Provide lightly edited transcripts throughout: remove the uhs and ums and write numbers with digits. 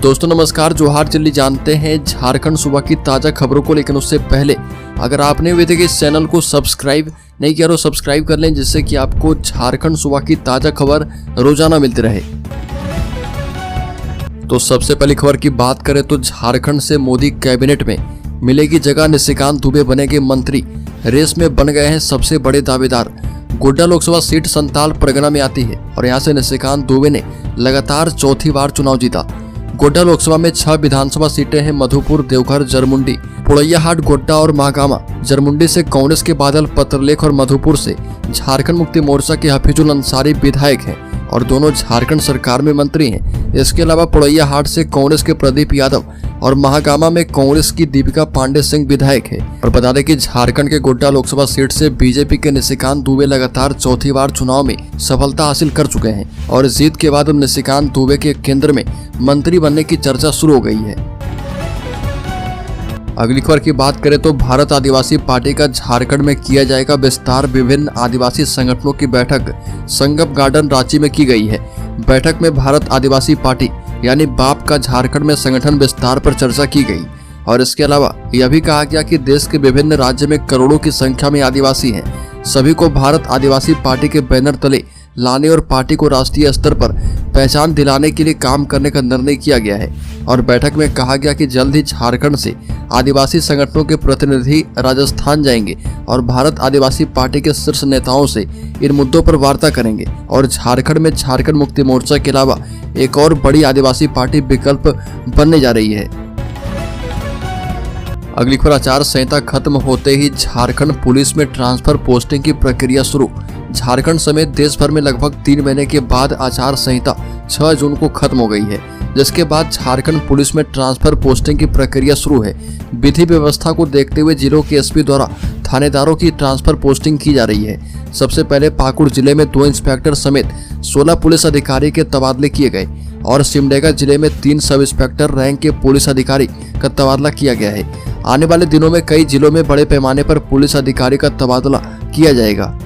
दोस्तों नमस्कार, जोहार। जल्दी जानते हैं झारखंड सूबा की ताजा खबरों को, लेकिन उससे पहले अगर आपने अभी तक इस चैनल को सब्सक्राइब नहीं किया तो सब्सक्राइब कर लें, जिससे कि आपको झारखंड सूबा की ताजा खबर रोजाना मिलती रहे। तो सबसे पहली खबर की बात करें तो झारखंड से मोदी कैबिनेट में मिलेगी जगह, निशिकांत दुबे बनेंगे मंत्री। रेस में बन गए हैं सबसे बड़े दावेदार। गोड्डा लोकसभा सीट संताल परगना में आती है और यहाँ से निशिकांत दुबे ने लगातार चौथी बार चुनाव जीता। गोड्डा लोकसभा में 6 विधानसभा सीटें हैं। मधुपुर, देवघर, जरमुंडी, पोड़ैयाहाट, गोड्डा और महागामा। जरमुंडी से कांग्रेस के बादल पत्रलेख और मधुपुर से झारखंड मुक्ति मोर्चा के हफीजुल अंसारी विधायक हैं और दोनों झारखंड सरकार में मंत्री हैं। इसके अलावा पोड़ैयाहाट से कांग्रेस के प्रदीप यादव और महागामा में कांग्रेस की दीपिका पांडे सिंह विधायक है। और बता दें कि झारखंड के गोड्डा लोकसभा सीट से बीजेपी के निशिकांत दुबे लगातार चौथी बार चुनाव में सफलता हासिल कर चुके हैं और जीत के बाद अब निशिकांत दुबे के केंद्र में मंत्री बनने की चर्चा शुरू हो गई है। अगली खबर की बात करें तो भारत आदिवासी पार्टी का झारखंड में किया जाएगा विस्तार। विभिन्न आदिवासी संगठनों की बैठक संगम गार्डन रांची में की गई है। बैठक में भारत आदिवासी पार्टी यानी बाप का झारखंड में संगठन विस्तार पर चर्चा की गई और इसके अलावा यह भी कहा गया कि देश के विभिन्न राज्य में करोड़ों की संख्या में आदिवासी हैं। सभी को भारत आदिवासी पार्टी के बैनर तले लाने और पार्टी को राष्ट्रीय स्तर पर पहचान दिलाने के लिए काम करने का निर्णय किया गया है। और बैठक में कहा गया कि जल्द ही झारखंड से आदिवासी संगठनों के प्रतिनिधि राजस्थान जाएंगे और भारत आदिवासी पार्टी के शीर्ष नेताओं से इन मुद्दों पर वार्ता करेंगे। और झारखंड में झारखंड मुक्ति मोर्चा के अलावा एक और बड़ी आदिवासी पार्टी विकल्प बनने जा रही है। अगली खबर, आचार संहिता खत्म होते ही झारखंड पुलिस में ट्रांसफर पोस्टिंग की प्रक्रिया शुरू। झारखंड समेत देश भर में लगभग 3 महीने के बाद आचार संहिता 6 जून को खत्म हो गई है, जिसके बाद झारखंड पुलिस में ट्रांसफर पोस्टिंग की प्रक्रिया शुरू है। विधि व्यवस्था को देखते हुए जिलों के एसपी द्वारा थानेदारों की ट्रांसफर पोस्टिंग की जा रही है। सबसे पहले पाकुड़ जिले में 2 इंस्पेक्टर समेत 16 पुलिस अधिकारी के तबादले किए गए और सिमडेगा जिले में 3 सब इंस्पेक्टर रैंक के पुलिस अधिकारी का तबादला किया गया है। आने वाले दिनों में कई जिलों में बड़े पैमाने पर पुलिस अधिकारी का तबादला किया जाएगा।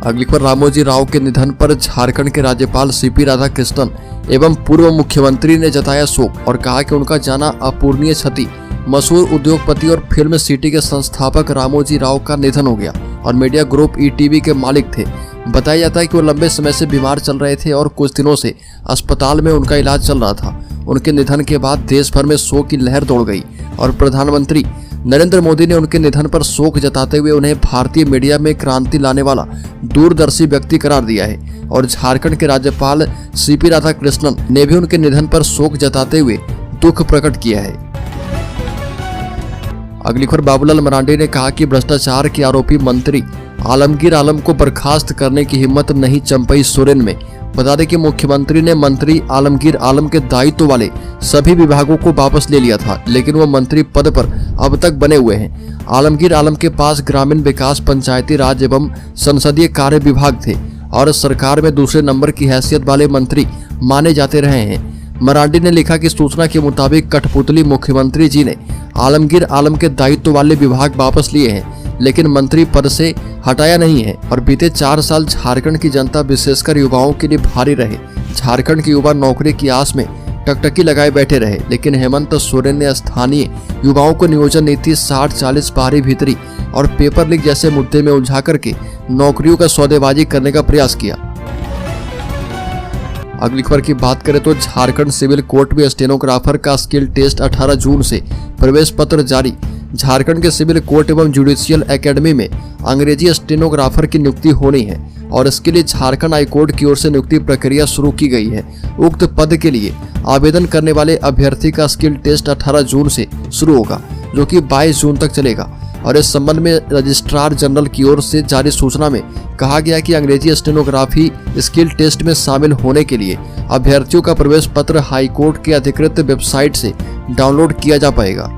अगली खबर, रामोजी राव के निधन पर झारखंड के राज्यपाल सीपी राधाकृष्णन एवं पूर्व मुख्यमंत्री ने जताया शोक और कहा कि उनका जाना अपूरणीय क्षति। मशहूर उद्योगपति और फिल्म सिटी के संस्थापक रामोजी राव का निधन हो गया और मीडिया ग्रुप ईटीवी के मालिक थे। बताया जाता है कि वो लंबे समय से बीमार चल रहे थे और कुछ दिनों से अस्पताल में उनका इलाज चल रहा था। उनके निधन के बाद देश भर में शोक की लहर दौड़ गई और प्रधानमंत्री नरेंद्र मोदी ने उनके निधन पर शोक जताते हुए उन्हें भारतीय मीडिया में क्रांति लाने वाला दूरदर्शी व्यक्ति करार दिया है। और झारखंड के राज्यपाल सीपी राधाकृष्णन ने भी उनके निधन पर शोक जताते हुए दुख प्रकट किया है। अगली खबर, बाबूलाल मरांडी ने कहा कि भ्रष्टाचार के आरोपी मंत्री आलमगीर आलम को बर्खास्त करने की हिम्मत नहीं चंपई सोरेन में। बता दें कि मुख्यमंत्री ने मंत्री आलमगीर आलम के दायित्व वाले सभी विभागों को वापस ले लिया था, लेकिन वो मंत्री पद पर अब तक बने हुए हैं। आलमगीर आलम के पास ग्रामीण विकास, पंचायती राज एवं संसदीय कार्य विभाग थे और सरकार में दूसरे नंबर की हैसियत वाले मंत्री माने जाते रहे हैं। मरांडी ने लिखा कि सूचना के मुताबिक कठपुतली मुख्यमंत्री जी ने आलमगीर आलम के दायित्व वाले विभाग वापस लिए हैं, लेकिन मंत्री पद से हटाया नहीं है। और बीते 4 साल झारखंड की जनता विशेषकर युवाओं के लिए भारी रहे। झारखंड के युवा नौकरी की आस में टकटकी लगाए बैठे रहे, लेकिन हेमंत सोरेन ने स्थानीय युवाओं को नियोजन नीति 60-40 पारी भीतरी और पेपर लीक जैसे मुद्दे में उलझा करके नौकरियों का सौदेबाजी करने का प्रयास किया। अगली खबर की बात करें तो झारखंड सिविल कोर्ट में स्टेनोग्राफर का स्किल टेस्ट 18 जून से प्रवेश पत्र जारी। झारखंड के सिविल कोर्ट एवं जुडिशियल एकेडमी में अंग्रेजी स्टेनोग्राफर की नियुक्ति होनी है और इसके लिए झारखंड हाईकोर्ट की ओर से नियुक्ति प्रक्रिया शुरू की गई है। उक्त पद के लिए आवेदन करने वाले अभ्यर्थी का स्किल टेस्ट 18 जून से शुरू होगा, जो कि 22 जून तक चलेगा। और इस संबंध में रजिस्ट्रार जनरल की ओर से जारी सूचना में कहा गया कि अंग्रेजी स्टेनोग्राफी स्किल टेस्ट में शामिल होने के लिए अभ्यर्थियों का प्रवेश पत्र हाईकोर्ट के अधिकृत वेबसाइट से डाउनलोड किया जा पाएगा।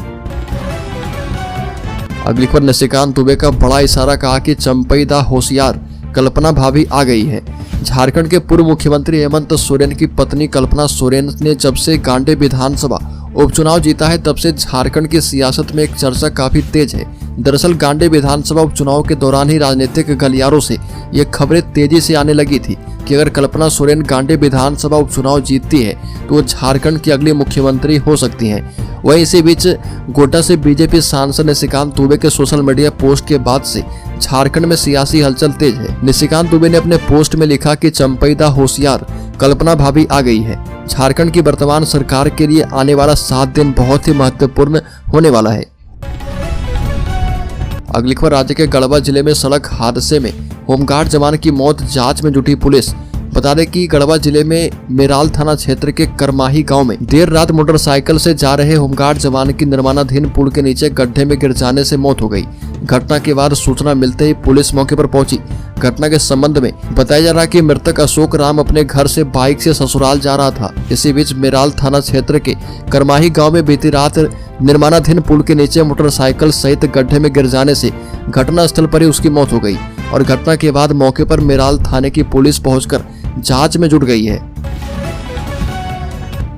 अगली खबर, निशिकांत दुबे का बड़ा इशारा, कहा कि चंपई दा होशियार कल्पना भाभी आ गई है। झारखंड के पूर्व मुख्यमंत्री हेमंत सोरेन की पत्नी कल्पना सोरेन ने जब से गांडे विधानसभा उपचुनाव जीता है तब से झारखंड की सियासत में एक चर्चा काफी तेज है। दरअसल गांडे विधानसभा उपचुनाव के दौरान ही राजनीतिक गलियारों से ये खबरें तेजी से आने लगी थी कि अगर कल्पना सोरेन गांडे विधानसभा उपचुनाव जीतती है तो वो झारखंड की अगली मुख्यमंत्री हो सकती हैं। वहीं इसी बीच गोड्डा से बीजेपी सांसद निशिकांत दुबे के सोशल मीडिया पोस्ट के बाद से झारखंड में सियासी हलचल तेज है। निशिकांत दुबे ने अपने पोस्ट में लिखा कि चंपईदा होशियार, कल्पना भाभी आ गई है। झारखंड की वर्तमान सरकार के लिए आने वाला 7 दिन बहुत ही महत्वपूर्ण होने वाला है। अगली खबर, राज्य के गढ़वा जिले में सड़क हादसे में होमगार्ड जवान की मौत, जांच में जुटी पुलिस। बता दें कि गढ़वा जिले में मेराल थाना क्षेत्र के करमाही गांव में देर रात मोटरसाइकिल से जा रहे होमगार्ड जवान की निर्माणाधीन पुल के नीचे गड्ढे में गिर जाने से मौत हो गई। घटना के बाद सूचना मिलते ही पुलिस मौके पर पहुंची। घटना के संबंध में बताया जा रहा है कि मृतक अशोक राम अपने घर से बाइक से ससुराल जा रहा था। इसी बीच मेराल थाना क्षेत्र के करमाही गाँव में बीती रात निर्माणाधीन पुल के नीचे मोटरसाइकिल सहित गड्ढे में गिर जाने से घटनास्थल पर ही उसकी मौत हो गई और घटना के बाद मौके पर मेराल थाने की पुलिस पहुंचकर जांच में जुट गई है।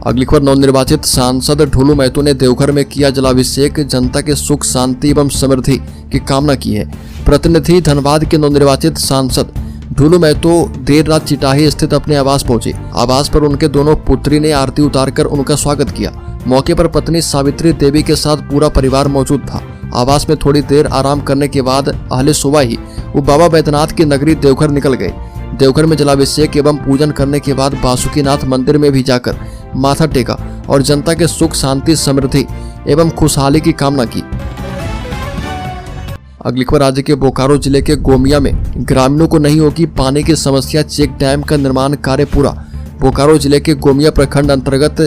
अगली खबर, नवनिर्वाचित सांसद ढूलू महतो ने देवघर में किया जलाभिषेक, जनता के सुख शांति एवं समृद्धि की कामना की है। प्रतिनिधि धनबाद के नवनिर्वाचित सांसद ढूलू महतो देर रात चिटाही स्थित अपने आवास पहुंचे। आवास पर उनके दोनों पुत्री ने आरती उतारकर उनका स्वागत किया। मौके पर पत्नी सावित्री देवी के साथ पूरा परिवार मौजूद था। आवास में थोड़ी देर आराम करने के बाद अहले सुबह ही वो बाबा बैद्यनाथ की नगरी देवघर निकल गए। देवघर में जलाभिषेक एवं पूजन करने के बाद बासुकीनाथ मंदिर में भी जाकर माथा टेका और जनता के सुख शांति समृद्धि एवं खुशहाली की कामना की। अगली खबर, राज्य के बोकारो जिले के गोमिया में ग्रामीणों को नहीं होगी पानी की समस्या, चेक डैम का निर्माण कार्य पूरा। बोकारो जिले के गोमिया प्रखंड अंतर्गत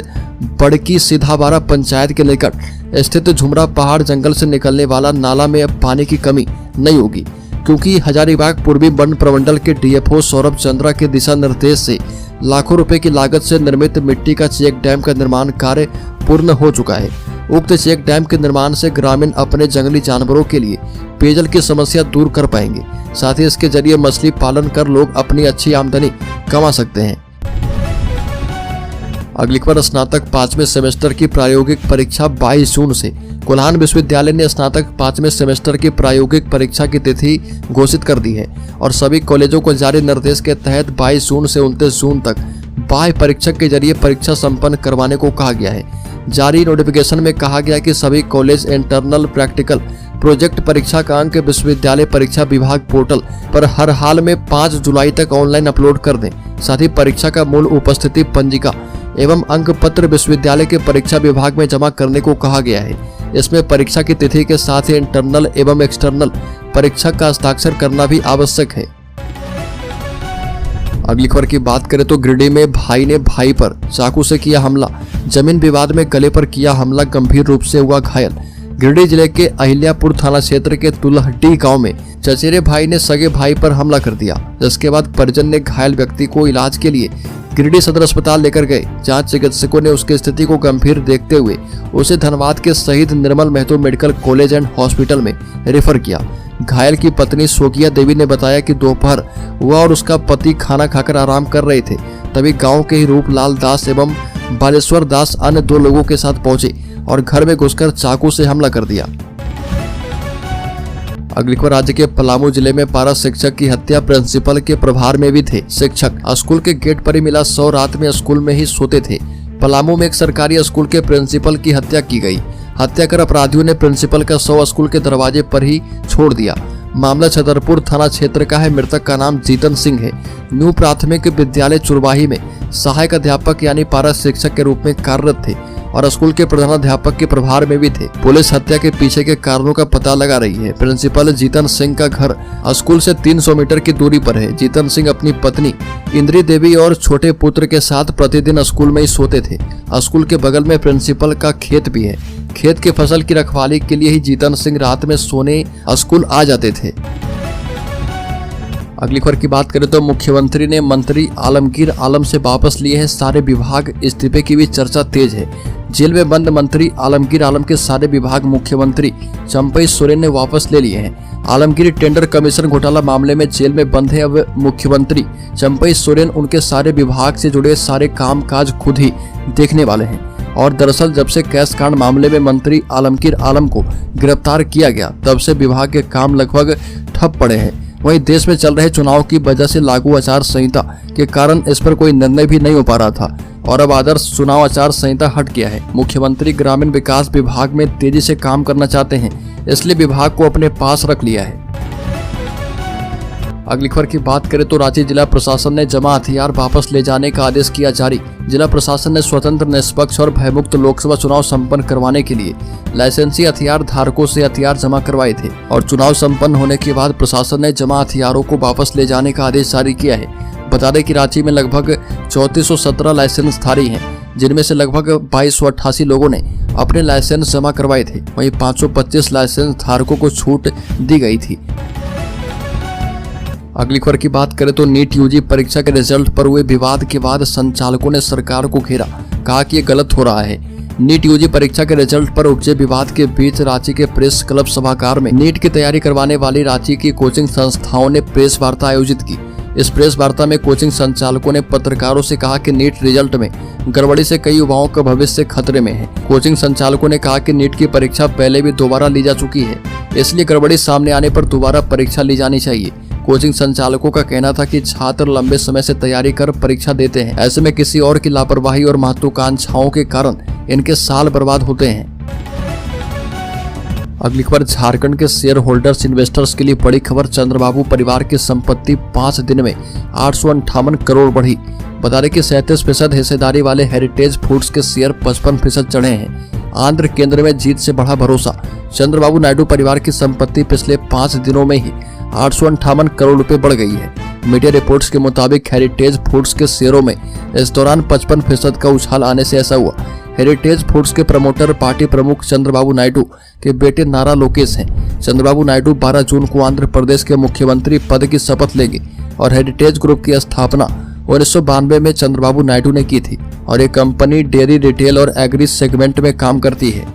बड़की सीधाबारा पंचायत के निकट स्थित झुमरा पहाड़ जंगल से निकलने वाला नाला में अब पानी की कमी नहीं होगी, क्योंकि हजारीबाग पूर्वी वन प्रमंडल के डीएफओ सौरभ चंद्रा के दिशा निर्देश से लाखों रुपए की लागत से निर्मित मिट्टी का चेक डैम का निर्माण कार्य पूर्ण हो चुका है। उक्त चेक डैम के निर्माण से ग्रामीण अपने जंगली जानवरों के लिए पेयजल की समस्या दूर कर पाएंगे। साथ ही इसके जरिए मछली पालन कर लोग अपनी अच्छी आमदनी कमा सकते हैं। अगली खबर, स्नातक 5वें सेमेस्टर की प्रायोगिक परीक्षा 22 जून से। कोल्हान विश्वविद्यालय ने स्नातक 5वें सेमेस्टर की प्रायोगिक परीक्षा की तिथि घोषित कर दी है और सभी कॉलेजों को जारी निर्देश के तहत 22 जून से 29 जून तक बाह्य परीक्षक के जरिए परीक्षा संपन्न करवाने को कहा गया है। जारी नोटिफिकेशन में कहा गया कि सभी कॉलेज इंटरनल, प्रैक्टिकल, प्रोजेक्ट परीक्षा का अंक विश्वविद्यालय परीक्षा विभाग पोर्टल पर हर हाल में 5 जुलाई तक ऑनलाइन अपलोड कर दें। साथ ही परीक्षा का मूल उपस्थिति पंजिका एवं अंक पत्र विश्वविद्यालय के परीक्षा विभाग में जमा करने को कहा गया है। इसमें परीक्षा की तिथि के साथ ही इंटरनल एवं एक्सटर्नल परीक्षा का हस्ताक्षर करना भी आवश्यक है। अगली खबर की बात करें तो गिरिडीह में भाई ने भाई पर चाकू से किया हमला, जमीन विवाद में गले पर किया हमला, गंभीर रूप से हुआ घायल। गिरिडीह जिले के अहिल्यापुर थाना क्षेत्र के तुलहटी गांव में चचेरे भाई ने सगे भाई पर हमला कर दिया, जिसके बाद परिजन ने घायल व्यक्ति को इलाज के लिए गिरिडीह सदर अस्पताल लेकर गए। जहां चिकित्सकों ने उसकी स्थिति को गंभीर देखते हुए उसे धनबाद के Shaheed Nirmal Mahto medical college and hospital में रेफर किया। घायल की पत्नी सोगिया देवी ने बताया कि दोपहर वह और उसका पति खाना खाकर आराम कर रहे थे, तभी गांव के ही रूपलाल दास एवं बालेश्वर दास अन्य 2 लोगों के साथ पहुंचे और घर में घुसकर चाकू से हमला कर दिया। अगली खबर, राज्य के पलामू जिले में पारा शिक्षक की हत्या, प्रिंसिपल के प्रभार में भी थे शिक्षक। स्कूल के गेट पर ही मिला शव, रात में स्कूल में ही सोते थे। पलामू में एक सरकारी स्कूल के प्रिंसिपल की हत्या की गई। हत्या कर अपराधियों ने प्रिंसिपल का शव स्कूल के दरवाजे पर ही छोड़ दिया। मामला छतरपुर थाना क्षेत्र का है। मृतक का नाम जीतन सिंह है। न्यू प्राथमिक विद्यालय चुरवाही में सहायक अध्यापक यानी पारा शिक्षक के रूप में कार्यरत थे और स्कूल के प्रधानाध्यापक के प्रभार में भी थे। पुलिस हत्या के पीछे के कारणों का पता लगा रही है। प्रिंसिपल जीतन सिंह का घर स्कूल से 300 मीटर की दूरी पर है। जीतन सिंह अपनी पत्नी इंद्री देवी और छोटे पुत्र के साथ प्रतिदिन स्कूल में ही सोते थे। स्कूल के बगल में प्रिंसिपल का खेत भी है। खेत के फसल की रखवाली के लिए ही जीतन सिंह रात में सोने स्कूल आ जाते थे। अगली खबर की बात करें तो मुख्यमंत्री ने मंत्री आलमगीर आलम से वापस लिए हैं सारे विभाग, इस्तीफे की भी चर्चा तेज है। जेल में बंद मंत्री आलमगीर आलम के सारे विभाग मुख्यमंत्री चंपई सोरेन ने वापस ले लिए हैं। आलमगीर टेंडर कमीशन घोटाला मामले में जेल में बंद है। अब मुख्यमंत्री चंपई सोरेन उनके सारे विभाग से जुड़े सारे कामकाज खुद ही देखने वाले हैं और दरअसल जब से कैश कांड मामले में मंत्री आलमगीर आलम को गिरफ्तार किया गया तब से विभाग के काम लगभग ठप पड़े हैं। वहीं देश में चल रहे चुनाव की वजह से लागू आचार संहिता के कारण इस पर कोई निर्णय भी नहीं हो पा रहा था और अब आदर्श चुनाव आचार संहिता हट गया है। मुख्यमंत्री ग्रामीण विकास विभाग में तेजी से काम करना चाहते हैं, इसलिए विभाग को अपने पास रख लिया है। अगली खबर की बात करें तो रांची जिला प्रशासन ने जमा हथियार वापस ले जाने का आदेश किया जारी। जिला प्रशासन ने स्वतंत्र, निष्पक्ष और भयमुक्त लोकसभा चुनाव संपन्न करवाने के लिए लाइसेंसी हथियार धारकों से हथियार जमा करवाए थे और चुनाव संपन्न होने के बाद प्रशासन ने जमा हथियारों को वापस ले जाने का आदेश जारी किया है। बता दें कि रांची में लगभग 3417 लाइसेंस धारी हैं, जिनमें से लगभग 2288 लोगों ने अपने लाइसेंस जमा करवाए थे। वहीं 525 लाइसेंस धारकों को छूट दी गई थी। अगली खबर की बात करें तो नीट यूजी परीक्षा के रिजल्ट पर हुए विवाद के बाद संचालकों ने सरकार को घेरा, कहा कि ये गलत हो रहा है। नीट यूजी परीक्षा के रिजल्ट पर उपजे विवाद के बीच रांची के प्रेस क्लब सभागार में नीट की तैयारी करवाने वाली रांची की कोचिंग संस्थाओं ने प्रेस वार्ता आयोजित की। इस प्रेस वार्ता में कोचिंग संचालकों ने पत्रकारों से कहा कि नीट रिजल्ट में गड़बड़ी से कई युवाओं का भविष्य खतरे में है। कोचिंग संचालकों ने कहा कि नीट की परीक्षा पहले भी दोबारा ली जा चुकी है, इसलिए गड़बड़ी सामने आने पर दोबारा परीक्षा ली जानी चाहिए। कोचिंग संचालकों का कहना था कि छात्र लंबे समय से तैयारी कर परीक्षा देते हैं, ऐसे में किसी और की लापरवाही और महत्वाकांक्षाओं के कारण इनके साल बर्बाद होते हैं। अगली खबर झारखंड के शेयर होल्डर्स इन्वेस्टर्स के लिए बड़ी खबर। चंद्रबाबू परिवार की संपत्ति 5 दिन में 858 करोड़ बढ़ी। बता दें कि 37% हिस्सेदारी वाले हेरिटेज फूड्स के शेयर 55% चढ़े हैं। आंध्र केंद्र में जीत से बढ़ा भरोसा। चंद्रबाबू नायडू परिवार की संपत्ति पिछले 5 दिनों में ही 858 करोड़ रुपए बढ़ गई है। मीडिया रिपोर्ट्स के मुताबिक हेरिटेज फूड्स के शेयरों में इस दौरान 55% का उछाल आने से ऐसा हुआ। हेरिटेज फूड्स के प्रमोटर पार्टी प्रमुख चंद्रबाबू नायडू के बेटे नारा लोकेश हैं। चंद्रबाबू नायडू 12 जून को आंध्र प्रदेश के मुख्यमंत्री पद की शपथ लेंगे और हेरिटेज ग्रुप की स्थापना 1992 में चंद्रबाबू नायडू ने की थी और ये कंपनी डेयरी, रिटेल और एग्री सेगमेंट में काम करती है।